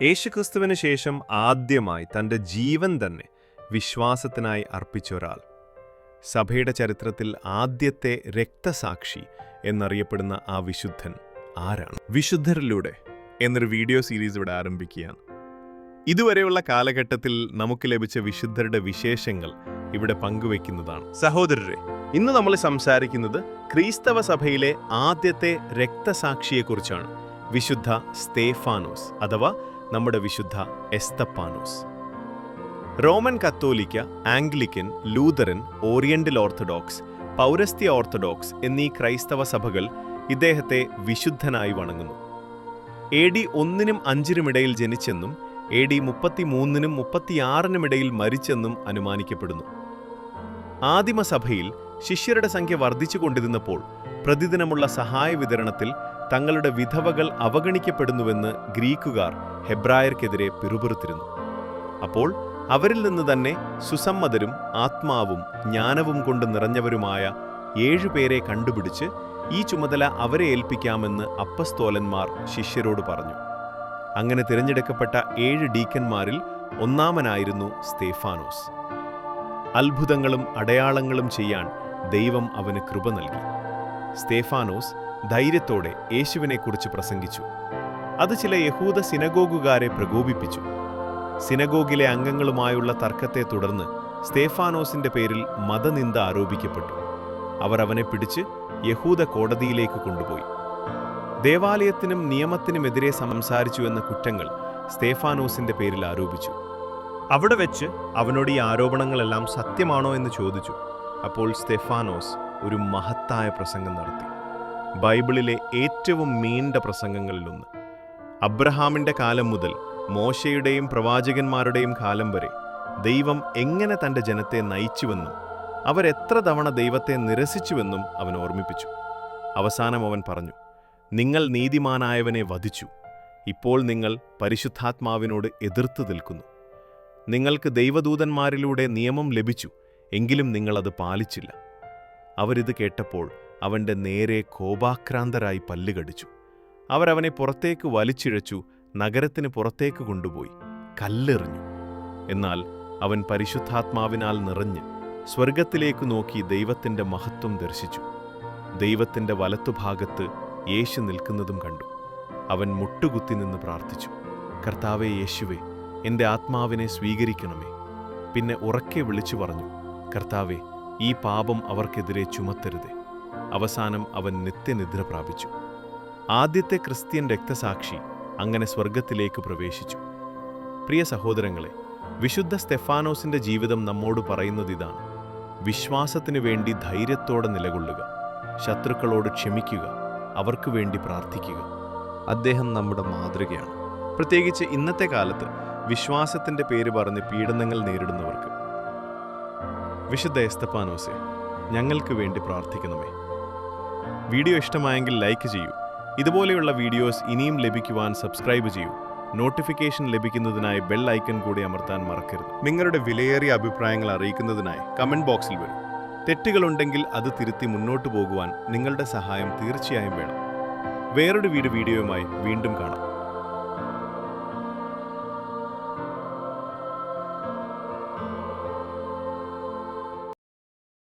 യേശുക്രിസ്തുവിന് ശേഷം ആദ്യമായി തൻ്റെ ജീവൻ തന്നെ വിശ്വാസത്തിനായി അർപ്പിച്ച ഒരാൾ, സഭയുടെ ചരിത്രത്തിൽ ആദ്യത്തെ രക്തസാക്ഷി എന്നറിയപ്പെടുന്ന ആ വിശുദ്ധൻ ആരാണ്? വിശുദ്ധരിലൂടെ എന്നൊരു വീഡിയോ സീരീസ് ഇവിടെ ആരംഭിക്കുകയാണ്. ഇതുവരെയുള്ള കാലഘട്ടത്തിൽ നമുക്ക് ലഭിച്ച വിശുദ്ധരുടെ വിശേഷങ്ങൾ ഇവിടെ പങ്കുവെക്കുന്നതാണ്. സഹോദരരെ, ഇന്ന് നമ്മൾ സംസാരിക്കുന്നത് ക്രൈസ്തവ സഭയിലെ ആദ്യത്തെ രക്തസാക്ഷിയെക്കുറിച്ചാണ്. വിശുദ്ധ സ്തേഫാനോസ് അഥവാ നമ്മുടെ വിശുദ്ധ എസ്തപ്പാനോസ്. റോമൻ കത്തോലിക്ക, ആംഗ്ലിക്കൻ, ലൂതറൻ, ഓറിയന്റൽ ഓർത്തഡോക്സ്, പൗരസ്ത്യ ഓർത്തഡോക്സ് എന്നീ ക്രൈസ്തവ സഭകൾ ഇദ്ദേഹത്തെ വിശുദ്ധനായി വണങ്ങുന്നു. AD 1-നും 5-നും ഇടയിൽ ജനിച്ചെന്നും AD 33-നും 36-നും ഇടയിൽ മരിച്ചെന്നും അനുമാനിക്കപ്പെടുന്നു. ആദിമസഭയിൽ ശിഷ്യരുടെ സംഖ്യ വർദ്ധിച്ചുകൊണ്ടിരുന്നപ്പോൾ പ്രതിദിനമുള്ള സഹായ വിതരണത്തിൽ തങ്ങളുടെ വിധവകൾ അവഗണിക്കപ്പെടുന്നുവെന്ന് ഗ്രീക്കുകാർ ഹെബ്രായർക്കെതിരെ പിറുപിറുത്തിരുന്നു. അപ്പോൾ അവരിൽ നിന്ന് തന്നെ സുസമ്മതരും ആത്മാവും ജ്ഞാനവും കൊണ്ട് നിറഞ്ഞവരുമായ 7 പേരെ കണ്ടുപിടിച്ച് ഈ ചുമതല അവരെ ഏൽപ്പിക്കാമെന്ന് അപ്പസ്തോലന്മാർ ശിഷ്യരോട് പറഞ്ഞു. അങ്ങനെ തിരഞ്ഞെടുക്കപ്പെട്ട 7 ഡീക്കന്മാരിൽ ഒന്നാമനായിരുന്നു സ്തേഫാനോസ്. അത്ഭുതങ്ങളും അടയാളങ്ങളും ചെയ്യാൻ ദൈവം അവന് കൃപ നൽകി. സ്തേഫാനോസ് ധൈര്യത്തോടെ യേശുവിനെക്കുറിച്ച് പ്രസംഗിച്ചു. അത് ചില യഹൂദ സിനഗോഗുകാരെ പ്രകോപിപ്പിച്ചു. സിനഗോഗിലെ അംഗങ്ങളുമായുള്ള തർക്കത്തെ തുടർന്ന് സ്തേഫാനോസിന്റെ പേരിൽ മതനിന്ദ ആരോപിക്കപ്പെട്ടു. അവർ അവനെ പിടിച്ച് യഹൂദ കോടതിയിലേക്ക് കൊണ്ടുപോയി. ദേവാലയത്തിനും നിയമത്തിനുമെതിരെ സംസാരിച്ചു എന്ന കുറ്റങ്ങൾ സ്തേഫാനോസിന്റെ പേരിൽ ആരോപിച്ചു. അവിടെ വെച്ച് അവനോട് ഈ ആരോപണങ്ങളെല്ലാം സത്യമാണോ എന്ന് ചോദിച്ചു. അപ്പോൾ സ്തേഫാനോസ് ഒരു മഹത്തായ പ്രസംഗം നടത്തി. ബൈബിളിലെ ഏറ്റവും നീണ്ട പ്രസംഗങ്ങളിലൊന്ന്. അബ്രഹാമിന്റെ കാലം മുതൽ മോശയുടെയും പ്രവാചകന്മാരുടെയും കാലം വരെ ദൈവം എങ്ങനെ തൻ്റെ ജനത്തെ നയിച്ചുവെന്നും അവരെത്ര തവണ ദൈവത്തെ നിരസിച്ചുവെന്നും അവൻ ഓർമ്മിപ്പിച്ചു. അവസാനം അവൻ പറഞ്ഞു, നിങ്ങൾ നീതിമാനായവനെ വധിച്ചു. ഇപ്പോൾ നിങ്ങൾ പരിശുദ്ധാത്മാവിനോട് എതിർത്ത് നിൽക്കുന്നു. നിങ്ങൾക്ക് ദൈവദൂതന്മാരിലൂടെ നിയമം ലഭിച്ചു, എങ്കിലും നിങ്ങളത് പാലിച്ചില്ല. അവരിത് കേട്ടപ്പോൾ അവൻ്റെ നേരെ കോപാക്രാന്തരായി പല്ലുകടിച്ചു. അവരവനെ പുറത്തേക്ക് വലിച്ചിഴച്ചു, നഗരത്തിന് പുറത്തേക്ക് കൊണ്ടുപോയി കല്ലെറിഞ്ഞു. എന്നാൽ അവൻ പരിശുദ്ധാത്മാവിനാൽ നിറഞ്ഞ് സ്വർഗത്തിലേക്ക് നോക്കി ദൈവത്തിൻ്റെ മഹത്വം ദർശിച്ചു. ദൈവത്തിൻ്റെ വലത്തുഭാഗത്ത് യേശു നിൽക്കുന്നതും കണ്ടു. അവൻ മുട്ടുകുത്തി നിന്ന് പ്രാർത്ഥിച്ചു, കർത്താവേ യേശുവേ, എൻ്റെ ആത്മാവിനെ സ്വീകരിക്കണമേ. പിന്നെ ഉറക്കെ വിളിച്ചു പറഞ്ഞു, കർത്താവേ, ഈ പാപം അവർക്കെതിരെ ചുമത്തരുതേ. അവസാനം അവൻ നിത്യനിദ്ര പ്രാപിച്ചു. ആദ്യത്തെ ക്രിസ്ത്യൻ രക്തസാക്ഷി അങ്ങനെ സ്വർഗത്തിലേക്ക് പ്രവേശിച്ചു. പ്രിയ സഹോദരങ്ങളെ, വിശുദ്ധ സ്തെഫാനോസിന്റെ ജീവിതം നമ്മോട് പറയുന്നത് ഇതാണ്: വിശ്വാസത്തിനു വേണ്ടി ധൈര്യത്തോടെ നിലകൊള്ളുക, ശത്രുക്കളോട് ക്ഷമിക്കുക, അവർക്ക് വേണ്ടി പ്രാർത്ഥിക്കുക. അദ്ദേഹം നമ്മുടെ മാതൃകയാണ്. പ്രത്യേകിച്ച് ഇന്നത്തെ കാലത്ത് വിശ്വാസത്തിന്റെ പേര് പറഞ്ഞ് പീഡനങ്ങൾ നേരിടുന്നവർക്ക്. വിശുദ്ധ എസ്തപ്പാനോസെ, ഞങ്ങൾക്ക് വേണ്ടി പ്രാർത്ഥിക്കണമേ. വീഡിയോ ഇഷ്ടമായെങ്കിൽ ലൈക്ക് ചെയ്യൂ. ഇതുപോലെയുള്ള വീഡിയോസ് ഇനിയും ലഭിക്കുവാൻ സബ്സ്ക്രൈബ് ചെയ്യൂ. നോട്ടിഫിക്കേഷൻ ലഭിക്കുന്നതിനായി ബെൽ ഐക്കൺ കൂടി അമർത്താൻ മറക്കരുത്. നിങ്ങളുടെ വിലയേറിയ അഭിപ്രായങ്ങൾ അറിയിക്കുന്നതിനായി കമന്റ് ബോക്സിൽ വരും. തെറ്റുകളുണ്ടെങ്കിൽ അത് തിരുത്തി മുന്നോട്ടു പോകുവാൻ നിങ്ങളുടെ സഹായം തീർച്ചയായും വേണം. വേറൊരു വീഡിയോയുമായി വീണ്ടും കാണാം.